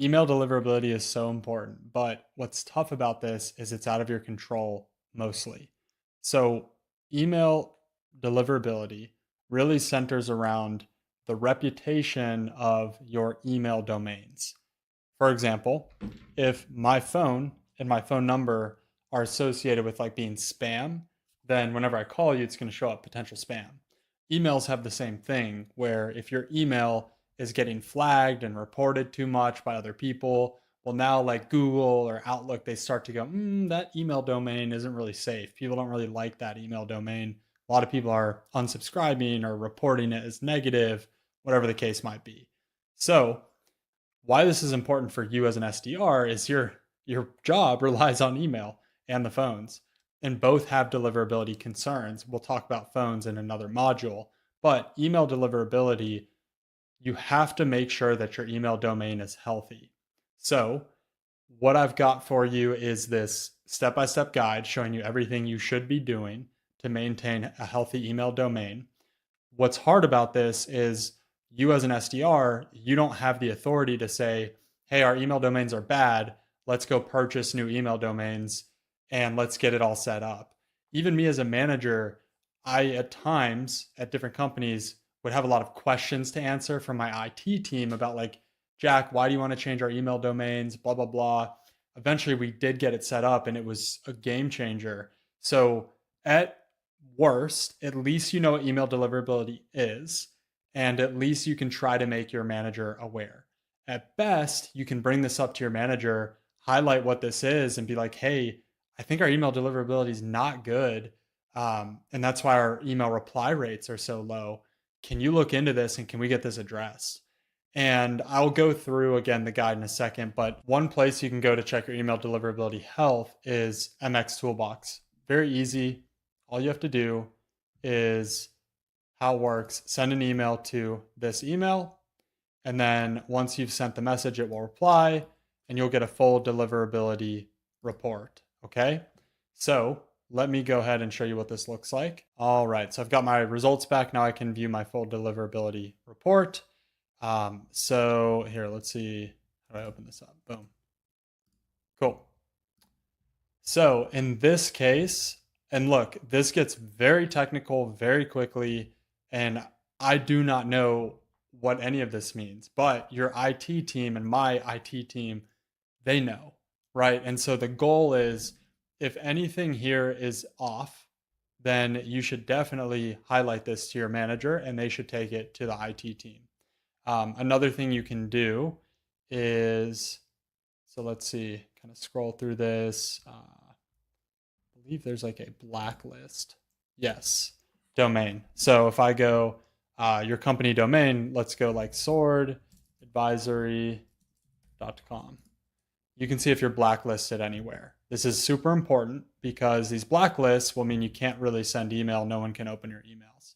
Email deliverability is so important, but what's tough about this is it's out of your control mostly. So, email deliverability really centers around the reputation of your email domains. For example, if my phone and my phone number are associated with like being spam, then whenever I call you, it's going to show up potential spam. Emails have the same thing where if your email is getting flagged and reported too much by other people, well, now like Google or Outlook, they start to go, that email domain isn't really safe. People don't really like that email domain. A lot of people are unsubscribing or reporting it as negative, whatever the case might be. So, why this is important for you as an SDR is your job relies on email and the phones, and both have deliverability concerns. We'll talk about phones in another module, but email deliverability, you have to make sure that your email domain is healthy. So, what I've got for you is this step-by-step guide showing you everything you should be doing to maintain a healthy email domain. What's hard about this is you as an SDR, you don't have the authority to say, hey, our email domains are bad. Let's go purchase new email domains and let's get it all set up. Even me as a manager, I at times at different companies would have a lot of questions to answer from my IT team about like, Jack, why do you want to change our email domains? Blah, blah, blah. Eventually we did get it set up and it was a game changer. So at worst, at least you know what email deliverability is, and at least you can try to make your manager aware. At best, you can bring this up to your manager, highlight what this is, and be like, hey, I think our email deliverability is not good. And that's why our email reply rates are so low. Can you look into this and can we get this addressed? And I'll go through again the guide in a second, but one place you can go to check your email deliverability health is MX Toolbox. Very easy. All you have to do is how it works, send an email to this email, and then once you've sent the message, it will reply and you'll get a full deliverability report. Okay. So let me go ahead and show you what this looks like. All right. So I've got my results back. Now I can view my full deliverability report. So here, let's see. How do I open this up? Boom. Cool. So in this case, and look, this gets very technical very quickly, and I do not know what any of this means, but your IT team and my IT team, they know, right? And so the goal is if anything here is off, then you should definitely highlight this to your manager and they should take it to the IT team. Another thing you can do is, so let's see, kind of scroll through this. I believe there's like a blacklist. Yes, domain. So if I go your company domain, let's go like swordadvisory.com. You can see if you're blacklisted anywhere. This is super important because these blacklists will mean you can't really send email. No one can open your emails.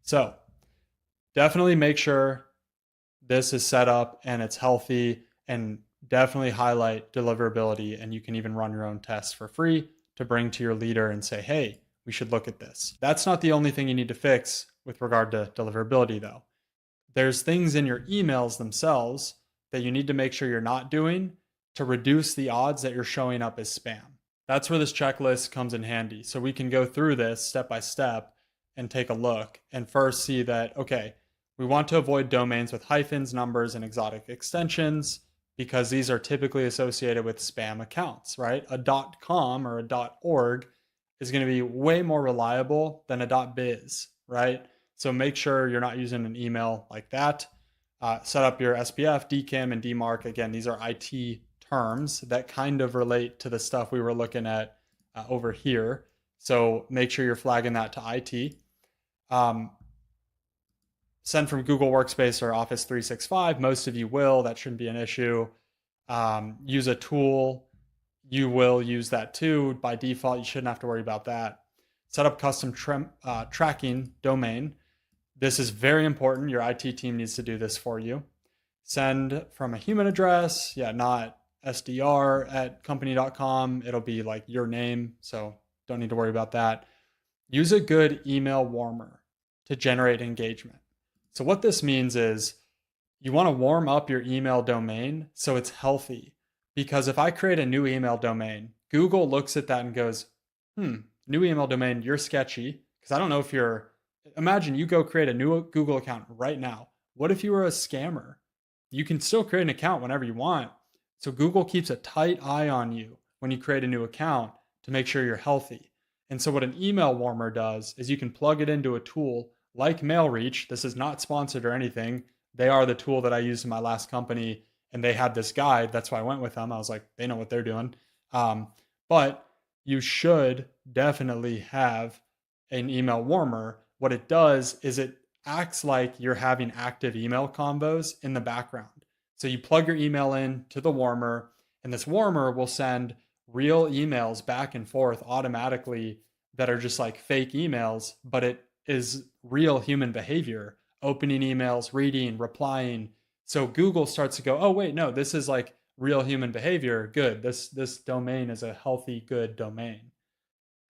So definitely make sure this is set up and it's healthy, and definitely highlight deliverability. And you can even run your own tests for free to bring to your leader and say, hey, we should look at this. That's not the only thing you need to fix with regard to deliverability, though. There's things in your emails themselves that you need to make sure you're not doing to reduce the odds that you're showing up as spam. That's where this checklist comes in handy. So we can go through this step by step and take a look and first see that, okay, we want to avoid domains with hyphens, numbers, and exotic extensions because these are typically associated with spam accounts, right? A .com or a .org is going to be way more reliable than a .biz, right? So make sure you're not using an email like that. Set up your SPF, DKIM, and DMARC. Again, these are IT terms that kind of relate to the stuff we were looking at over here. So make sure you're flagging that to IT. Send from Google Workspace or Office 365. Most of you will. That shouldn't be an issue. Use a tool. You will use that too. By default, you shouldn't have to worry about that. Set up custom tracking domain. This is very important. Your IT team needs to do this for you. Send from a human address. Yeah, not sdr@company.com. It'll be like your name, so don't need to worry about that. Use a good email warmer to generate engagement. So what this means is You want to warm up your email domain so it's healthy. Because if I create a new email domain, Google looks at that and goes, new email domain, you're sketchy. Because I don't know if you're, imagine you go create a new Google account right now. What if you were a scammer? You can still create an account whenever you want. So Google keeps a tight eye on you when you create a new account to make sure you're healthy. And so what an email warmer does is you can plug it into a tool like MailReach. This is not sponsored or anything. They are the tool that I used in my last company, and they had this guide. That's why I went with them. I was like, they know what they're doing. But you should definitely have an email warmer. What it does is it acts like you're having active email combos in the background. So you plug your email in to the warmer, and this warmer will send real emails back and forth automatically that are just like fake emails, but it is real human behavior, opening emails, reading, replying. So Google starts to go, oh wait, no, this is like real human behavior. Good. This domain is a healthy, good domain.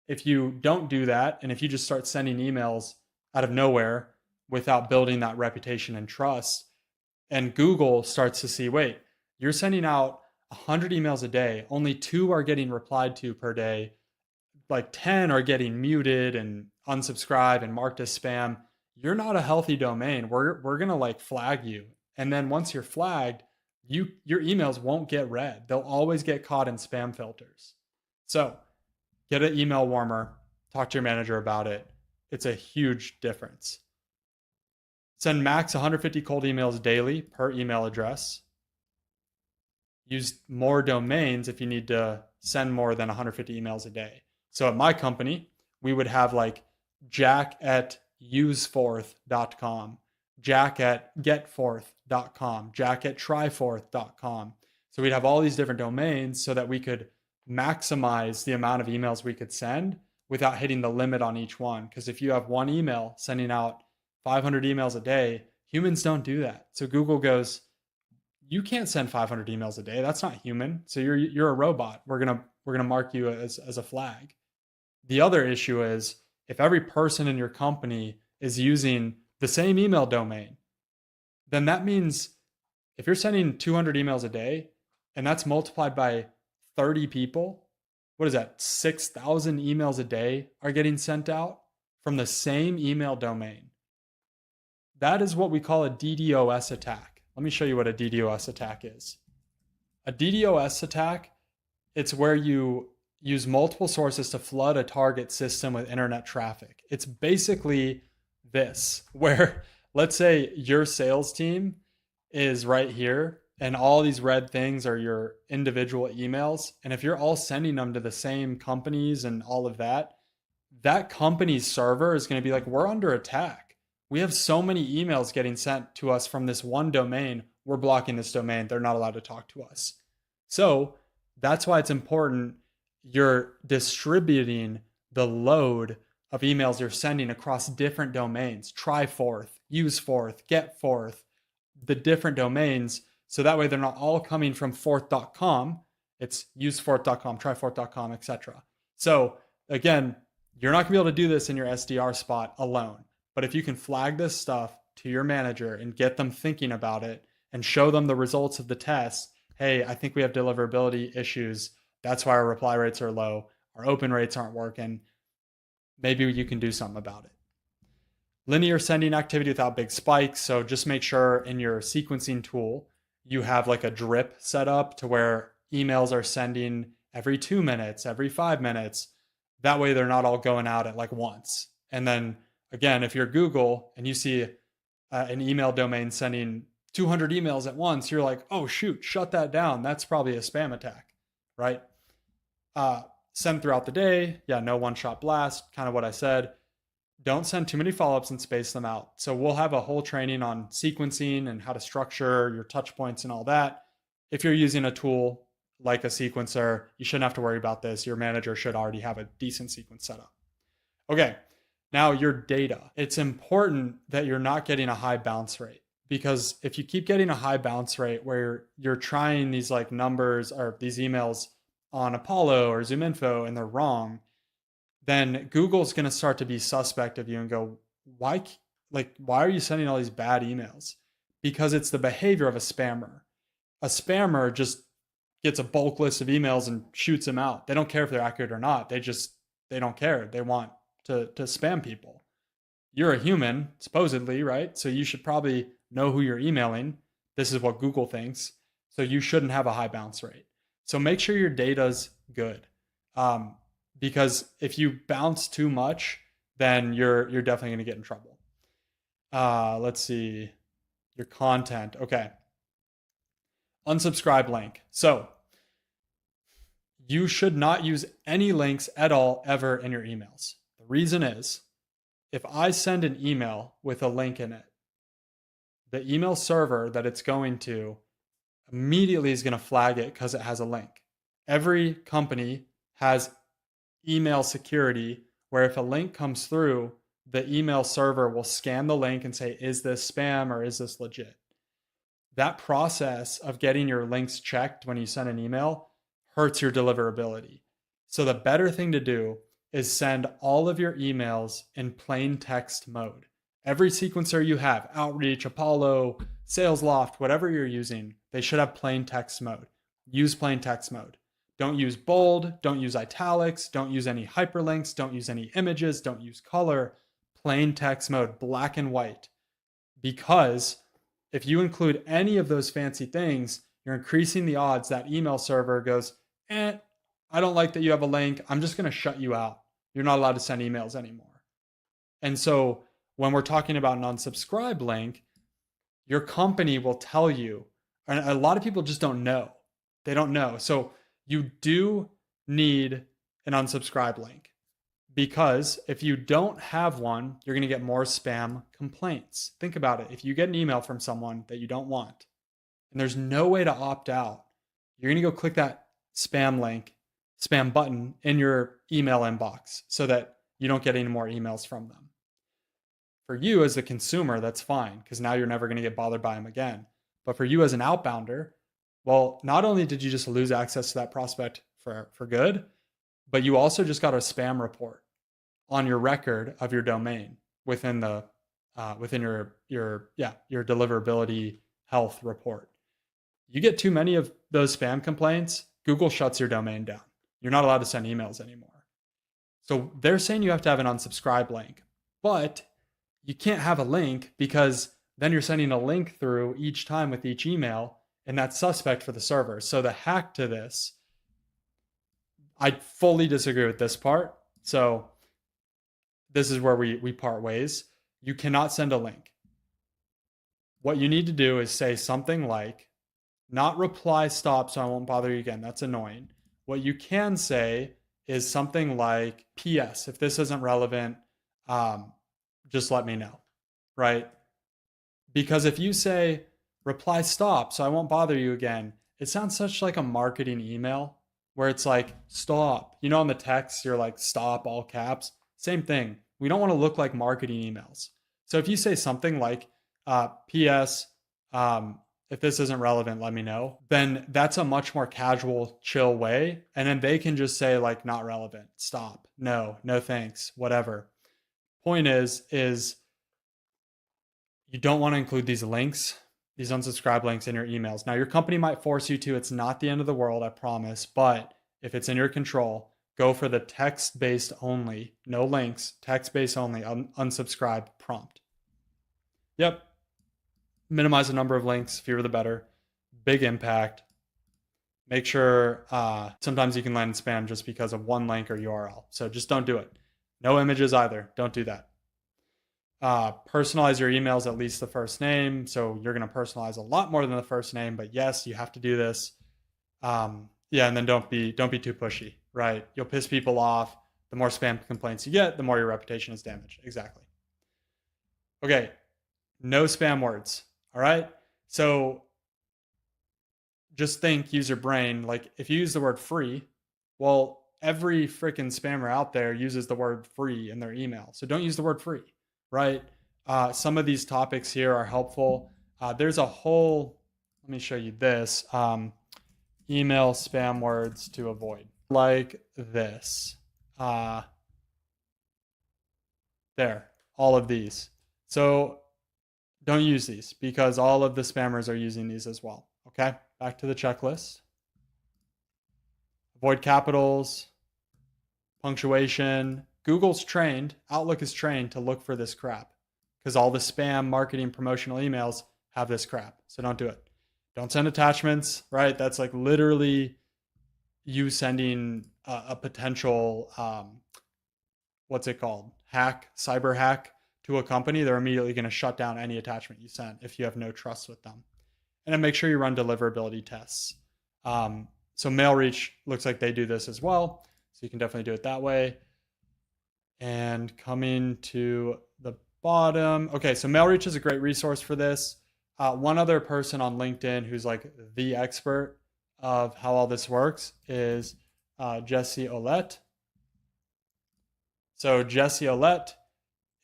If you don't do that, and if you just start sending emails out of nowhere without building that reputation and trust, and Google starts to see, wait, you're sending out 100 emails a day, only 2 are getting replied to per day, like 10 are getting muted and unsubscribed and marked as spam. You're not a healthy domain. We're going to like flag you. And then once you're flagged, your emails won't get read. They'll always get caught in spam filters. So, get an email warmer, talk to your manager about it. It's a huge difference. Send max 150 cold emails daily per email address. Use more domains if you need to send more than 150 emails a day. So at my company, we would have like jack at useforth.com, jack at getforth.com, jack at tryforth.com. So we'd have all these different domains so that we could maximize the amount of emails we could send without hitting the limit on each one. Because if you have one email sending out 500 emails a day, humans don't do that. So Google goes, you can't send 500 emails a day. That's not human. So you're a robot. We're gonna mark you as a flag. The other issue is if every person in your company is using the same email domain, then that means if you're sending 200 emails a day and that's multiplied by 30 people, what is that? 6,000 emails a day are getting sent out from the same email domain. That is what we call a DDoS attack. Let me show you what a DDoS attack is. A DDoS attack, it's where you use multiple sources to flood a target system with internet traffic. It's basically this, where let's say your sales team is right here and all these red things are your individual emails. And if you're all sending them to the same companies and all of that, that company's server is going to be like, we're under attack. We have so many emails getting sent to us from this one domain. We're blocking this domain. They're not allowed to talk to us. So that's why it's important you're distributing the load of emails you're sending across different domains. Tryforth, useforth, getforth, the different domains. So that way they're not all coming from forth.com. It's useforth.com, tryforth.com, etc. So again, you're not going to be able to do this in your SDR spot alone. But if you can flag this stuff to your manager and get them thinking about it and show them the results of the test, hey, I think we have deliverability issues. That's why our reply rates are low. Our open rates aren't working. Maybe you can do something about it. Linear sending activity without big spikes. So just make sure in your sequencing tool, you have like a drip set up to where emails are sending every 2 minutes, every 5 minutes. That way they're not all going out at like once. And then again, if you're Google and you see an email domain sending 200 emails at once, you're like, oh shoot, shut that down. That's probably a spam attack, right? Send throughout the day. Yeah, no one-shot blast, kind of what I said. Don't send too many follow-ups and space them out. So we'll have a whole training on sequencing and how to structure your touch points and all that. If you're using a tool like a sequencer, you shouldn't have to worry about this. Your manager should already have a decent sequence set up. Okay, now your data. It's important that you're not getting a high bounce rate, because if you keep getting a high bounce rate where you're trying these like numbers or these emails on Apollo or ZoomInfo and they're wrong, then Google's going to start to be suspect of you and go, why are you sending all these bad emails? because it's the behavior of a spammer. A spammer just gets a bulk list of emails and shoots them out. They don't care if they're accurate or not. They don't care. They want to spam people. You're a human, supposedly, right? So you should probably know who you're emailing. This is what Google thinks. So you shouldn't have a high bounce rate. So make sure your data's good. Because if you bounce too much, then you're definitely going to get in trouble. Let's see. Your content. Okay. Unsubscribe link. So you should not use any links at all ever in your emails. The reason is if I send an email with a link in it, the email server that it's going to immediately is going to flag it because it has a link. Every company has email security where if a link comes through, the email server will scan the link and say, is this spam or is this legit? That process of getting your links checked when you send an email hurts your deliverability. So the better thing to do is send all of your emails in plain text mode. Every sequencer you have, Outreach, Apollo, SalesLoft, whatever you're using, they should have plain text mode. Use plain text mode. Don't use bold, don't use italics, don't use any hyperlinks, don't use any images, don't use color. Plain text mode, black and white. Because if you include any of those fancy things, you're increasing the odds that email server goes, I don't like that you have a link. I'm just going to shut you out. You're not allowed to send emails anymore. And so when we're talking about an unsubscribe link, your company will tell you, and a lot of people just don't know. They don't know. So you do need an unsubscribe link because if you don't have one, you're going to get more spam complaints. Think about it. If you get an email from someone that you don't want and there's no way to opt out, you're going to go click that spam link, spam button in your email inbox so that you don't get any more emails from them. For you as the consumer, that's fine because now you're never going to get bothered by them again. But for you as an outbounder, well, not only did you just lose access to that prospect for good, but you also just got a spam report on your record of your domain within the within your deliverability health report. You get too many of those spam complaints, Google shuts your domain down. You're not allowed to send emails anymore. So they're saying you have to have an unsubscribe link, but you can't have a link because then you're sending a link through each time with each email, and that's suspect for the server. So the hack to this, I fully disagree with this part. So this is where we part ways. You cannot send a link. What you need to do is say something like, not reply stop so I won't bother you again. That's annoying. What you can say is something like, PS, if this isn't relevant, just let me know, right? Because if you say, reply stop so I won't bother you again, it sounds such like a marketing email where it's like, stop. You know, on the text, you're like, stop, all caps. Same thing. We don't want to look like marketing emails. So if you say something like, PS, if this isn't relevant, let me know, then that's a much more casual, chill way. And then they can just say, like, not relevant, stop, no thanks, whatever. Point is you don't want to include these links, these unsubscribe links in your emails. Now, your company might force you to. It's not the end of the world, I promise. But if it's in your control, go for the text-based only, no links, text-based only, unsubscribe prompt. Yep. Minimize the number of links, fewer the better. Big impact. Make sure sometimes you can land in spam just because of one link or URL. So just don't do it. No images either. Don't do that. Personalize your emails, at least the first name. So you're going to personalize a lot more than the first name, but yes, you have to do this. And then don't be too pushy, right? You'll piss people off. The more spam complaints you get, the more your reputation is damaged. Exactly. Okay. No spam words. All right. So just use your brain. Like if you use the word free, well, every freaking spammer out there uses the word free in their email. So don't use the word free, right? Some of these topics here are helpful. There's a whole, let me show you this. Email spam words to avoid. Like this. There, all of these. So don't use these because all of the spammers are using these as well. Okay, back to the checklist. Avoid capitals, punctuation. Google's trained, Outlook is trained to look for this crap because all the spam, marketing, promotional emails have this crap. So don't do it. Don't send attachments, right? That's like literally you sending a potential, what's it called? Hack, cyber hack to a company. They're immediately going to shut down any attachment you sent if you have no trust with them. And then make sure you run deliverability tests. So MailReach looks like they do this as well. So you can definitely do it that way. And coming to the bottom. Okay, so MailReach is a great resource for this. One other person on LinkedIn who's like the expert of how all this works is Jesse Olette. So Jesse Olette,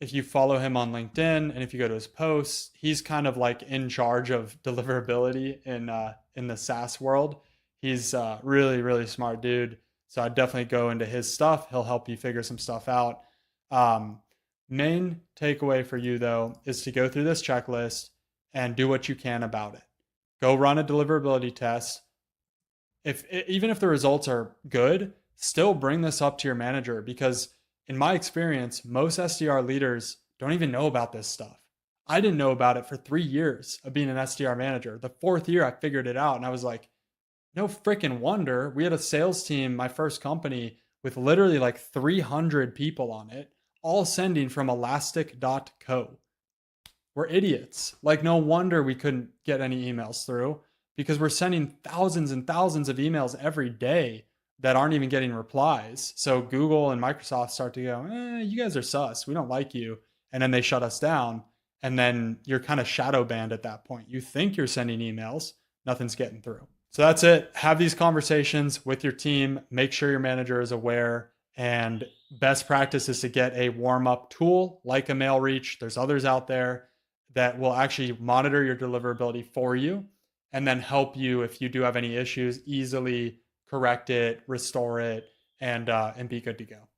if you follow him on LinkedIn and if you go to his posts, he's kind of like in charge of deliverability in the SaaS world. He's really, really smart dude. So I'd definitely go into his stuff. He'll help you figure some stuff out. Main takeaway for you though is to go through this checklist and do what you can about it. Go run a deliverability test. Even if the results are good, still bring this up to your manager because in my experience, most SDR leaders don't even know about this stuff. I didn't know about it for 3 years of being an SDR manager. The 4th year I figured it out and I was like, no freaking wonder. We had a sales team, my first company, with literally like 300 people on it, all sending from elastic.co. We're idiots. Like, no wonder we couldn't get any emails through because we're sending thousands and thousands of emails every day that aren't even getting replies. So Google and Microsoft start to go, you guys are sus. We don't like you. And then they shut us down. And then you're kind of shadow banned at that point. You think you're sending emails, nothing's getting through. So that's it. Have these conversations with your team. Make sure your manager is aware. And best practice is to get a warm-up tool like a MailReach. There's others out there that will actually monitor your deliverability for you and then help you if you do have any issues easily correct it, restore it, and be good to go.